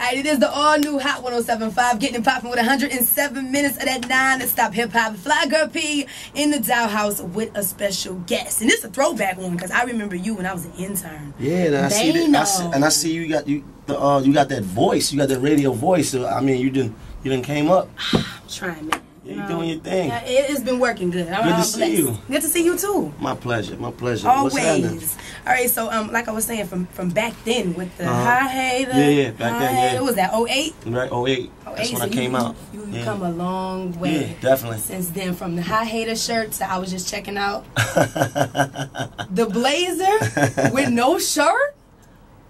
Alright, it is the all-new Hot 107.5, getting it popping with 107 minutes of that non-stop hip-hop. Fly Girl P in the dollhouse with a special guest. And it's a throwback one, because I remember you when I was an intern. Yeah, and I see that, and I see you got you got that voice, you got that radio voice. So, I mean, you didn't came up. I'm trying, man. Yeah, you doing your thing. Yeah, it's been working good. Good to see you. Good to see you too. My pleasure. My pleasure. Always. All right, so like I was saying, from back then with the Hi Hater. Yeah, back then. Yeah. What was that? 08? Right, 08. That's when I came out. You come a long way. Yeah, definitely. Since then, from the Hi Hater shirts that I was just checking out, the blazer with no shirt.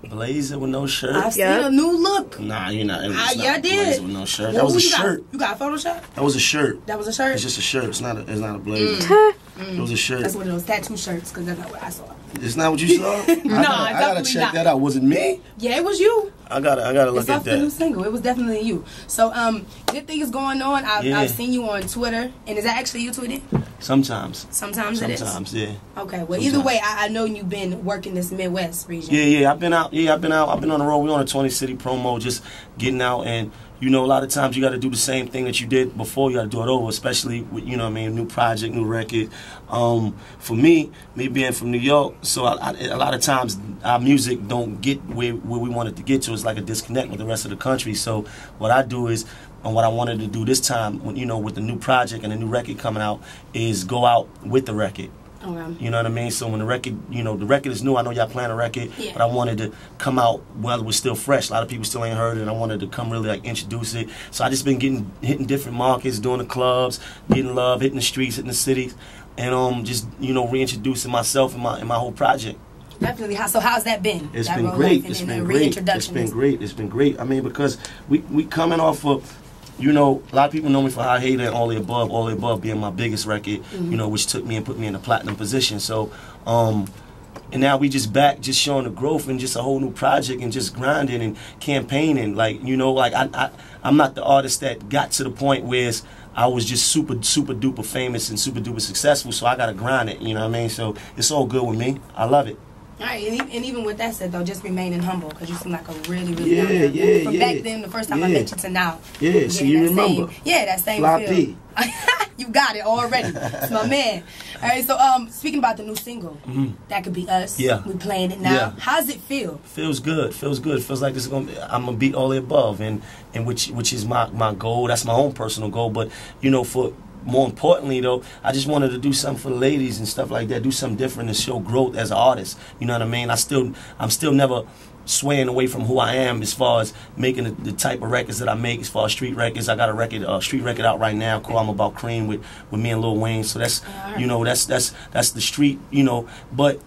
Blazer with no shirt. I've seen a new look. Nah, you're not. Yeah, I did. Blazer with no shirt. That was a shirt. You got a Photoshop? That was a shirt. That was a shirt. It's just a shirt. It's not a blazer. It was a shirt. That's one of those tattoo shirts, because that's not what I saw. It's not what you saw? I gotta check that out. Was it me? Yeah, it was you. I gotta look it's at off that. The new single. It was definitely you. So good things going on. I've seen you on Twitter. And is that actually you tweeting? Sometimes. Sometimes it is. Sometimes, yeah. Okay. Well, either way, I know you've been working this Midwest region. Yeah. I've been out. I've been on the road. We're on a 20 city promo, just getting out. And you know, a lot of times you got to do the same thing that you did before. You got to do it over, especially with, you know what I mean, new project, new record. For me being from New York, so a lot of times our music don't get where we want it to get to. It's like a disconnect with the rest of the country. So what I do is, and what I wanted to do this time, when, you know, with the new project and the new record coming out, is go out with the record. You know what I mean? So when the record, you know, the record is new. I know y'all playing a record, but I wanted to come out while it was still fresh. A lot of people still ain't heard it, and I wanted to come really like introduce it. So I just been hitting different markets, doing the clubs, getting love, hitting the streets, hitting the cities, and just, you know, reintroducing myself and my whole project. Definitely. So how's that been? It's been great. It's been great. It's been great. It's been great. I mean, because we coming off of, you know, a lot of people know me for High Hater and All the Above being my biggest record, you know, which took me and put me in the platinum position. So, and now we just back, just showing the growth and just a whole new project and just grinding and campaigning. Like, you know, like I'm not the artist that got to the point where I was just super duper famous and super duper successful. So I got to grind it, you know what I mean? So it's all good with me. I love it. All right, and even with that said, though, just remaining humble, because you seem like a really young from back then, the first time I met you to now. Yeah, so you remember. That same feel. You got it already. It's my man. All right, so speaking about the new single, That Could Be Us. Yeah. We playing it now. Yeah. How's it feel? Feels good. Feels good. Feels like this is I'm gonna beat All the Above, and which is my goal. That's my own personal goal. But you know, more importantly, though, I just wanted to do something for the ladies and stuff like that. Do something different and show growth as an artist. You know what I mean? I'm still never swaying away from who I am as far as making the type of records that I make. As far as street records, I got a street record out right now called "I'm About Cream" with me and Lil Wayne. So that's you know that's the street. You know, but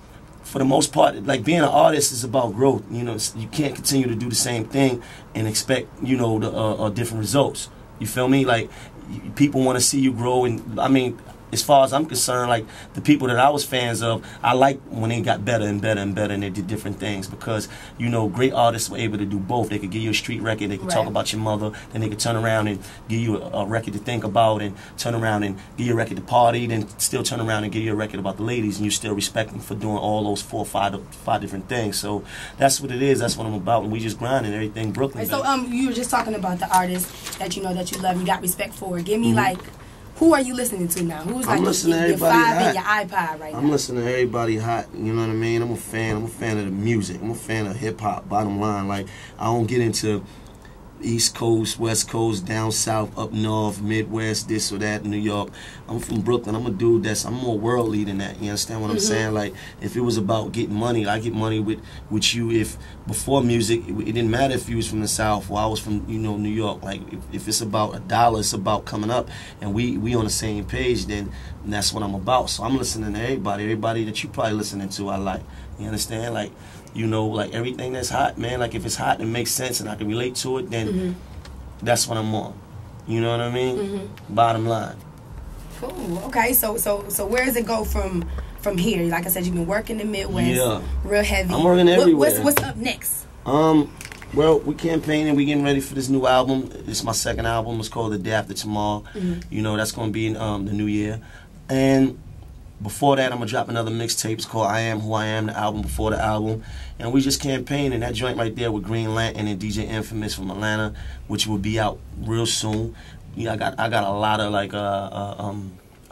for the most part, like being an artist is about growth. You know, you can't continue to do the same thing and expect, you know, the different results. You feel me? Like, people want to see you grow, and I mean, as far as I'm concerned, like the people that I was fans of, I like when they got better and better and better, and they did different things, because you know, great artists were able to do both. They could give you a street record, they could talk about your mother, then they could turn around and give you a record to think about, and turn around and give you a record to party, then still turn around and give you a record about the ladies, and you still respect them for doing all those 4 or 5 different things. So that's what it is. That's what I'm about, and we just grinding everything Brooklyn. So you were just talking about the artists that you know that you love, you got respect for. Give me like, who are you listening to now? Who's like your 5 in your iPod right now? I'm listening to everybody hot. You know what I mean? I'm a fan of the music. I'm a fan of hip hop. Bottom line, like I don't get into East Coast, West Coast, down south, up north, Midwest, this or that, New York. I'm from Brooklyn. I'm a dude I'm more worldly than that. You understand what I'm saying? Like, if it was about getting money, I get money with you. If before music, it didn't matter if you was from the South or I was from, you know, New York. Like, if it's about $1, it's about coming up, and we on the same page, then that's what I'm about. So I'm listening to everybody that you probably listening to. I like. You understand? Like, you know, like everything that's hot, man. Like if it's hot and makes sense and I can relate to it, then that's what I'm on. You know what I mean? Bottom line. Cool. Okay. So where does it go from here? Like I said, you've been working in the Midwest, real heavy. I'm working everywhere. What's up next? Well, we campaigning. We getting ready for this new album. It's my second album. It's called The Day After Tomorrow. You know, that's gonna be in the new year, and Before that, I'm gonna drop another mixtape. It's called I Am Who I Am, the album before the album. And we just campaigning that joint right there with Green Lantern and DJ Infamous from Atlanta, which will be out real soon. Yeah, I got a lot of like a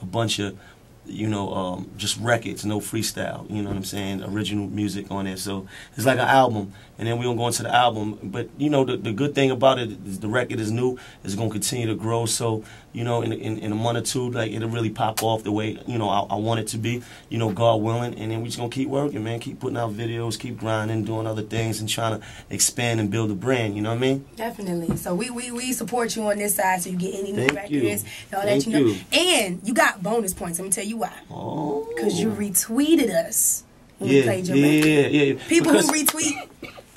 bunch of, you know, just records, no freestyle, you know what I'm saying, original music on there. So it's like an album, and then we're going to go into the album. But, you know, the good thing about it is the record is new. It's going to continue to grow. So, you know, in a month or two, like, it'll really pop off the way, you know, I want it to be, you know, God willing. And then we just going to keep working, man, keep putting out videos, keep grinding, doing other things, and trying to expand and build a brand, you know what I mean? Definitely. So we support you on this side, so you get any new records. Thank you. And you got bonus points. Let me tell you why. Oh. Because you retweeted us when we played your record. Yeah. People who retweet,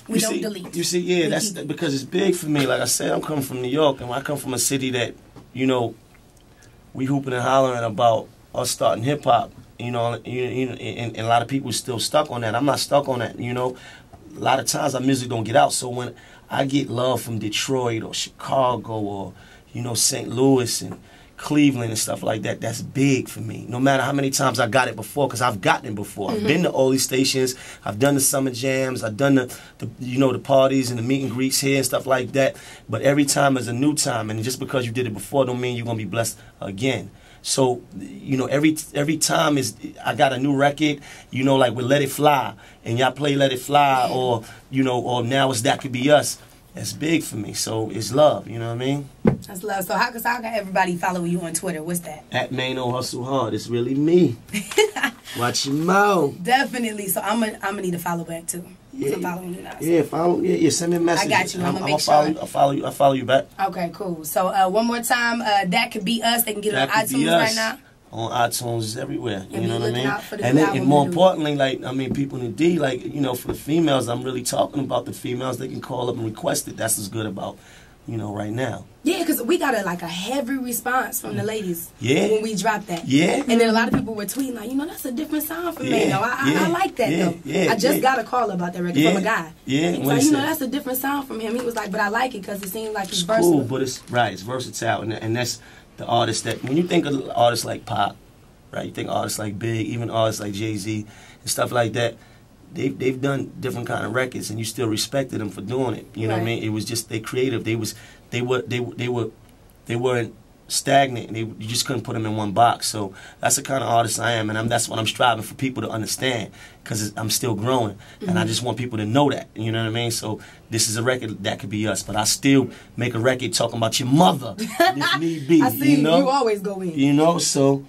we don't delete. You see, that's because it's big for me. Like I said, I'm coming from New York, and I come from a city that, you know, we hooping and hollering about us starting hip hop. You know, and a lot of people still stuck on that. I'm not stuck on that. You know, a lot of times our music don't get out. So when I get love from Detroit or Chicago or, you know, St. Louis and Cleveland and stuff like that, that's big for me. No matter how many times I got it before, because I've gotten it before. I've been to all these stations. I've done the summer jams. I've done the you know, the parties and the meet and greets here and stuff like that. But every time is a new time, and just because you did it before don't mean you're gonna be blessed again. So, you know, every time I got a new record, you know, like with Let It Fly, and y'all play Let It Fly, or, you know, or now it's That Could Be Us. That's big for me. So it's love, you know what I mean? That's love. So how can everybody follow you on Twitter? What's that? At Maino Hustle Hard. It's really me. Watch your mouth. Definitely. So I'm gonna need to follow back too. Yeah, I'm following you now. So. Yeah, follow. Yeah, send me a message. I got you. I'm gonna make follow sure. You. I follow you back. Okay, cool. So one more time, That Could Be Us. They can get it on iTunes right now. On iTunes, everywhere. You know what I mean? Out for the and more importantly, like, I mean, people in the D, like, you know, for the females, I'm really talking about the females. They can call up and request it. That's what's good about, you know, right now. Yeah, because we got a heavy response from the ladies when we dropped that. Yeah. And then a lot of people were tweeting like, you know, that's a different sound from me. I like that though. Yeah. I just got a call about that record from a guy. Yeah. He was like, you know, that's a different sound from him. He was like, but I like it because it seems like it's versatile. Cool, but it's versatile, and that's the artist that, when you think of artists like Pop, right? You think artists like Big, even artists like Jay-Z and stuff like that. They've done different kind of records, and you still respected them for doing it. You know what I mean? It was just they creative. They weren't stagnant. And you just couldn't put them in one box. So that's the kind of artist I am, and that's what I'm striving for people to understand, because I'm still growing, and I just want people to know that. You know what I mean? So this is a record that could be us, but I still make a record talking about your mother if need be. I see you know? You always go in. You know, so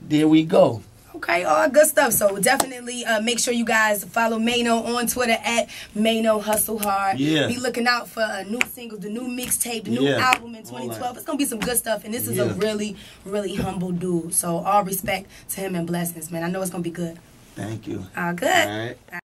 there we go. Okay, all good stuff. So definitely make sure you guys follow Maino on Twitter at Maino Hustle Hard. Yeah. Be looking out for new singles, the new mixtape, the new album in 2012. It's gonna be some good stuff, and this is a really, really humble dude. So all respect to him and blessings, man. I know it's gonna be good. Thank you. All good. All right.